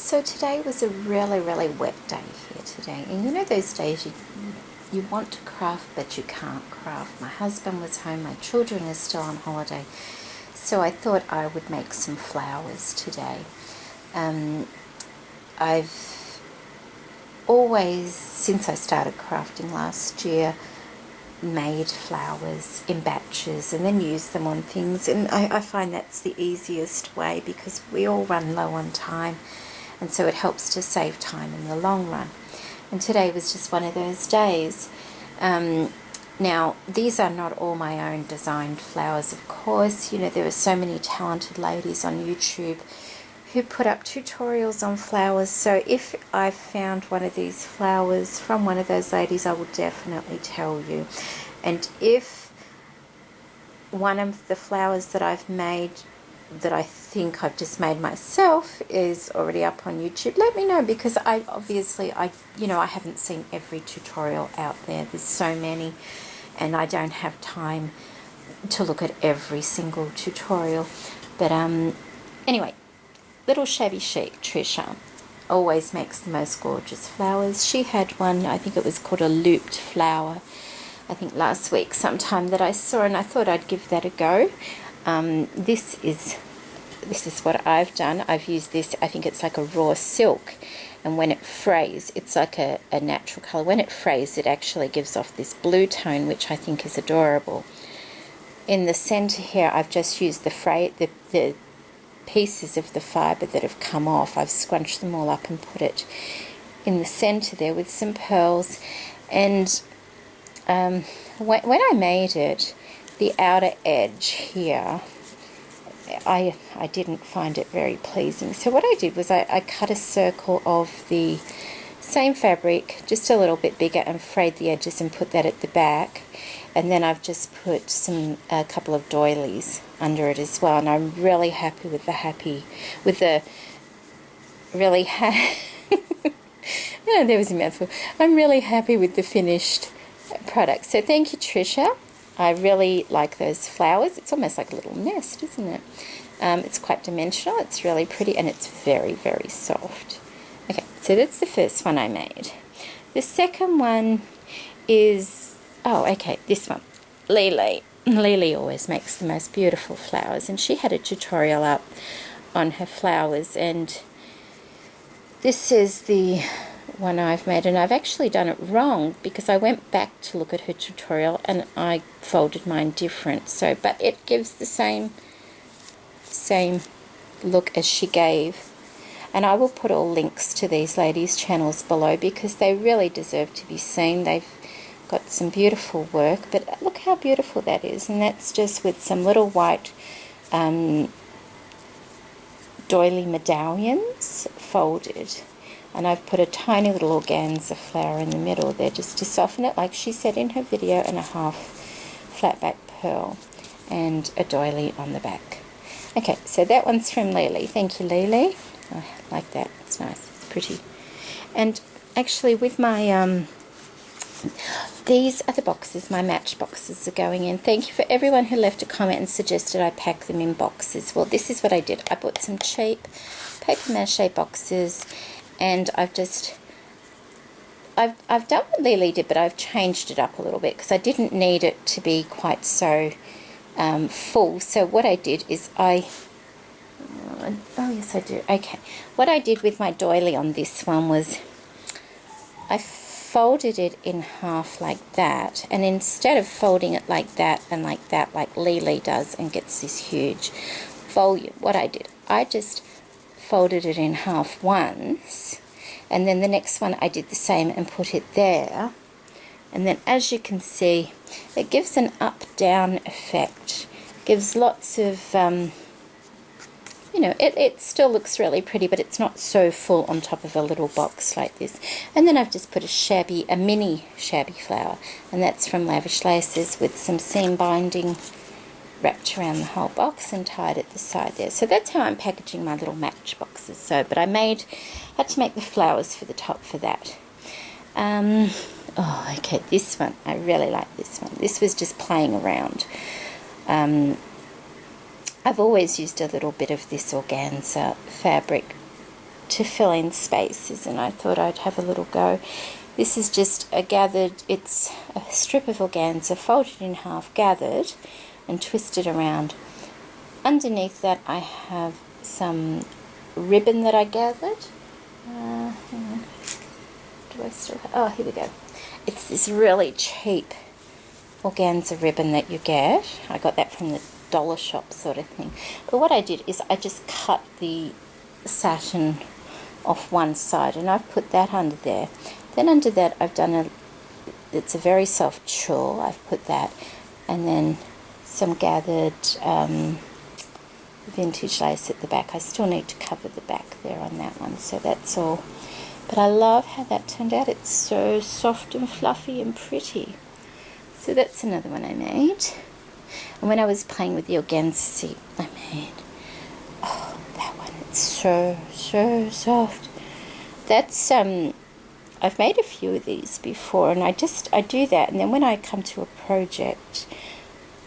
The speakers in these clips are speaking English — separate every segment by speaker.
Speaker 1: So today was a really, really wet day here today. And you know those days you want to craft but you can't craft. My husband was home, my children are still on holiday. So I thought I would make some flowers today. I've always, since I started crafting last year, made flowers in batches and then use them on things, and I find that's the easiest way because we all run low on time, and so it helps to save time in the long run. And today was just one of those days. Now these are not all my own designed flowers, of course. You know, there are so many talented ladies on YouTube who put up tutorials on flowers, so if I found one of these flowers from one of those ladies, I will definitely tell you. And if one of the flowers that I've made that I think I've just made myself is already up on YouTube, let me know, because I haven't seen every tutorial out there. There's so many and I don't have time to look at every single tutorial. But anyway, little Shabby Chic Trisha always makes the most gorgeous flowers. She had one, I think it was called a looped flower, I think last week sometime, that I saw, and I thought I'd give that a go. This is what I've done. I've used this, I think it's like a raw silk, and when it frays, it's like a natural colour. When it frays, it actually gives off this blue tone, which I think is adorable. In the centre here, I've just used the pieces of the fibre that have come off. I've scrunched them all up and put it in the centre there with some pearls. And when I made it, the outer edge here, I didn't find it very pleasing. So what I did was I cut a circle of the same fabric, just a little bit bigger, and frayed the edges and put that at the back. And then I've just put a couple of doilies under it as well, and I'm really happy with there was a mouthful. I'm really happy with the finished product. So thank you, Trisha. I really like those flowers. It's almost like a little nest, isn't it? It's quite dimensional. It's really pretty, and it's very, very soft. Okay, so that's the first one I made. The second one is, this one, Lily. Lily always makes the most beautiful flowers, and she had a tutorial up on her flowers, and this is the one I've made, and I've actually done it wrong because I went back to look at her tutorial and I folded mine different. So, but it gives the same look as she gave. And I will put all links to these ladies' channels below because they really deserve to be seen. They've got some beautiful work, but look how beautiful that is. And that's just with some little white doily medallions folded. And I've put a tiny little organza flower in the middle there just to soften it, like she said in her video, and a half flat back pearl and a doily on the back. Okay, so that one's from Lily. Thank you, Lily. I like that. It's nice. It's pretty. And actually with my these are the boxes, my match boxes are going in. Thank you for everyone who left a comment and suggested I pack them in boxes. Well, this is what I did. I bought some cheap paper mache boxes, and I've done what Lily did, but I've changed it up a little bit because I didn't need it to be quite so full. So what I did is oh yes I do. Okay, what I did with my doily on this one was I folded it in half like that, and instead of folding it like that and like that like Lily does and gets this huge volume, what I did, I just folded it in half once, and then the next one I did the same and put it there, and then as you can see it gives an up-down effect, gives lots of it still looks really pretty, but it's not so full on top of a little box like this. And then I've just put a mini shabby flower, and that's from Lavish Laces with some seam binding wrapped around the whole box and tied at the side there. So that's how I'm packaging my little match boxes. So, but I had to make the flowers for the top for that. Okay, this one, I really like this one. This was just playing around. I've always used a little bit of this organza fabric to fill in spaces, and I thought I'd have a little go. This is just a gathered, it's a strip of organza folded in half, gathered and twisted around. Underneath that I have some ribbon that I gathered. Hang on. Do I still have, oh, here we go. It's this really cheap organza ribbon that you get. I got that from the dollar shop sort of thing. But what I did is I just cut the satin off one side and I've put that under there. Then under that I've done it's a very soft tulle, I've put that, and then some gathered vintage lace at the back. I still need to cover the back there on that one, so that's all. But I love how that turned out. It's so soft and fluffy and pretty. So that's another one I made. And when I was playing with the organza, I made, oh, that one, it's so soft. That's I've made a few of these before, and I do that, and then when I come to a project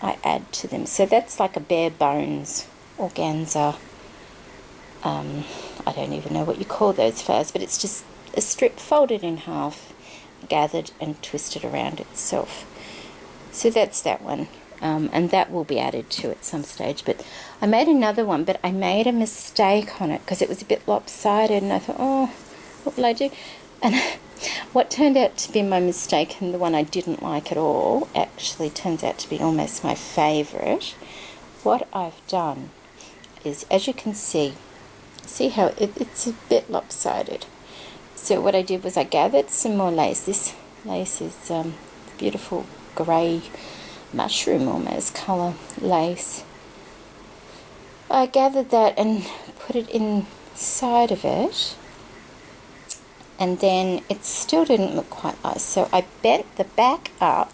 Speaker 1: I add to them. So that's like a bare bones organza. I don't even know what you call those flowers, but it's just a strip folded in half, gathered and twisted around itself. So that's that one, and that will be added to at some stage. But I made another one, but I made a mistake on it because it was a bit lopsided, and I thought, oh, what will I do? And what turned out to be my mistake, and the one I didn't like at all, actually turns out to be almost my favourite. What I've done is, as you can see how it's a bit lopsided. So what I did was I gathered some more lace. This lace is beautiful grey mushroom almost colour lace. I gathered that and put it inside of it, and then it still didn't look quite nice, so I bent the back up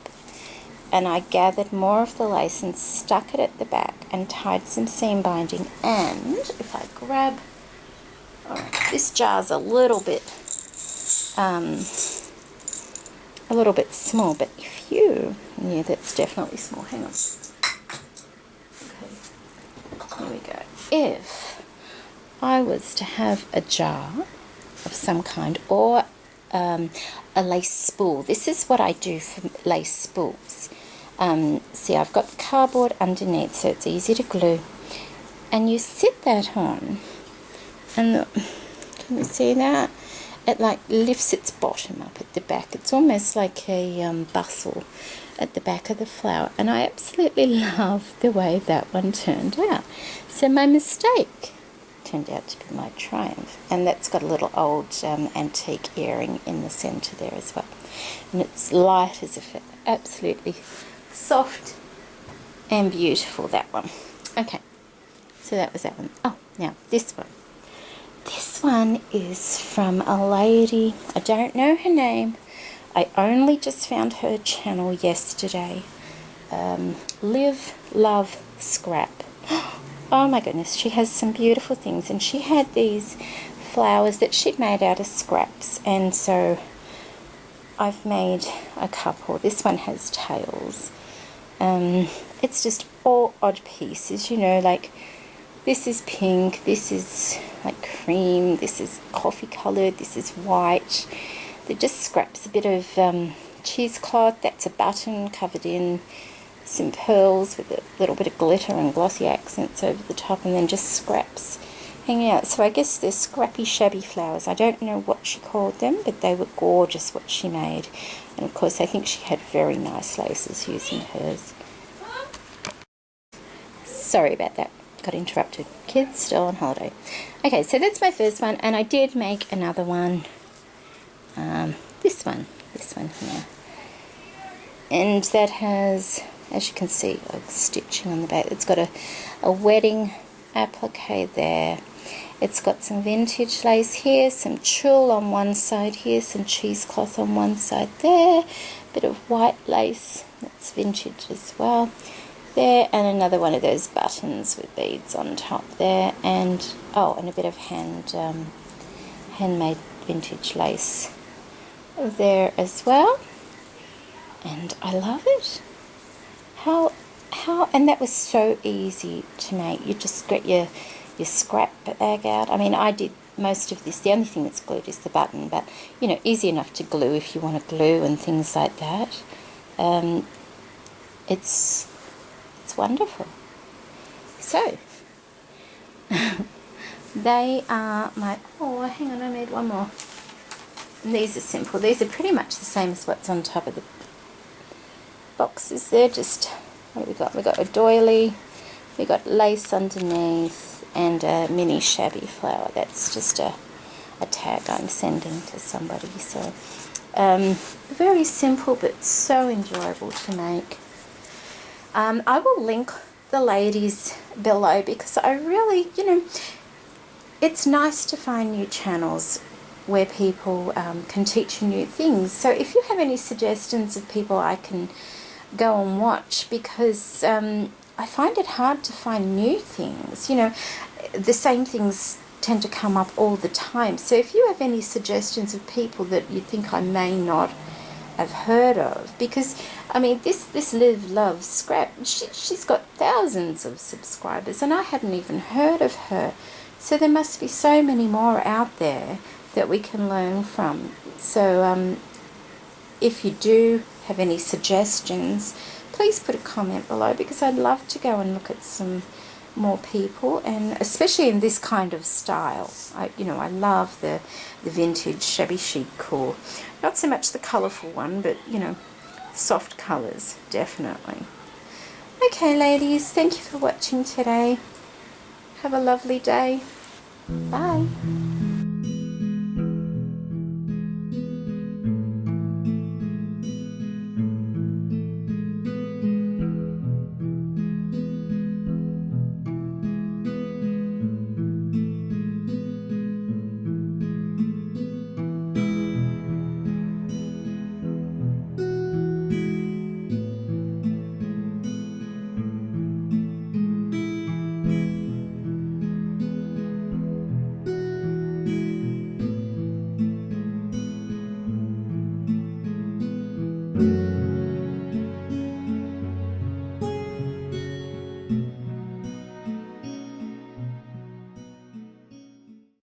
Speaker 1: and I gathered more of the lace and stuck it at the back and tied some seam binding. And if I grab, this jar's a little bit small, but if you, yeah, that's definitely small, hang on. Okay, here we go. If I was to have a jar of some kind, or a lace spool. This is what I do for lace spools. See, I've got the cardboard underneath, so it's easy to glue. And you sit that on, and can you see that? It like lifts its bottom up at the back. It's almost like a bustle at the back of the flower. And I absolutely love the way that one turned out. So my mistake turned out to be my triumph, and that's got a little old antique earring in the center there as well, and it's light as a feather, absolutely soft and beautiful, that one. Okay, so that was that one. Oh, now this one is from a lady, I don't know her name, I only just found her channel yesterday. Live Love Scrap. Oh my goodness, she has some beautiful things, and she had these flowers that she'd made out of scraps, and so I've made a couple. This one has tails. It's just all odd pieces, you know, like this is pink, this is like cream, this is coffee coloured, this is white. They're just scraps, a bit of cheesecloth, that's a button covered in some pearls with a little bit of glitter and glossy accents over the top, and then just scraps hanging out. So I guess they're scrappy shabby flowers. I don't know what she called them, but they were gorgeous what she made. And of course I think she had very nice laces using hers. Sorry about that, got interrupted. Kids still on holiday. Okay, so that's my first one, and I did make another one. This one here. And that has, as you can see, like stitching on the back. It's got a wedding applique there. It's got some vintage lace here, some tulle on one side here, some cheesecloth on one side there, bit of white lace, that's vintage as well there, and another one of those buttons with beads on top there, and oh, and a bit of handmade vintage lace there as well. And I love it. How and that was so easy to make. You just get your your scrap bag out. I mean, I did most of this. The only thing that's glued is the button, but you know, easy enough to glue if you want to glue and things like that. It's wonderful. So they are my, oh hang on, I made one more. And these are simple. These are pretty much the same as what's on top of the boxes. They're just, what have we got? We've got a doily, we've got lace underneath, and a mini shabby flower. That's just a tag I'm sending to somebody. So very simple but so enjoyable to make. I will link the ladies below because I really, you know, it's nice to find new channels where people can teach you new things. So if you have any suggestions of people I can go and watch, because I find it hard to find new things. You know, the same things tend to come up all the time. So if you have any suggestions of people that you think I may not have heard of, because I mean this Live Love Scrap, she's got thousands of subscribers and I hadn't even heard of her. So there must be so many more out there that we can learn from. So if you do have any suggestions, please put a comment below, because I'd love to go and look at some more people, and especially in this kind of style. I love the vintage shabby chic, or not so much the colourful one, but you know, soft colours, definitely. Okay ladies, thank you for watching today. Have a lovely day. Bye.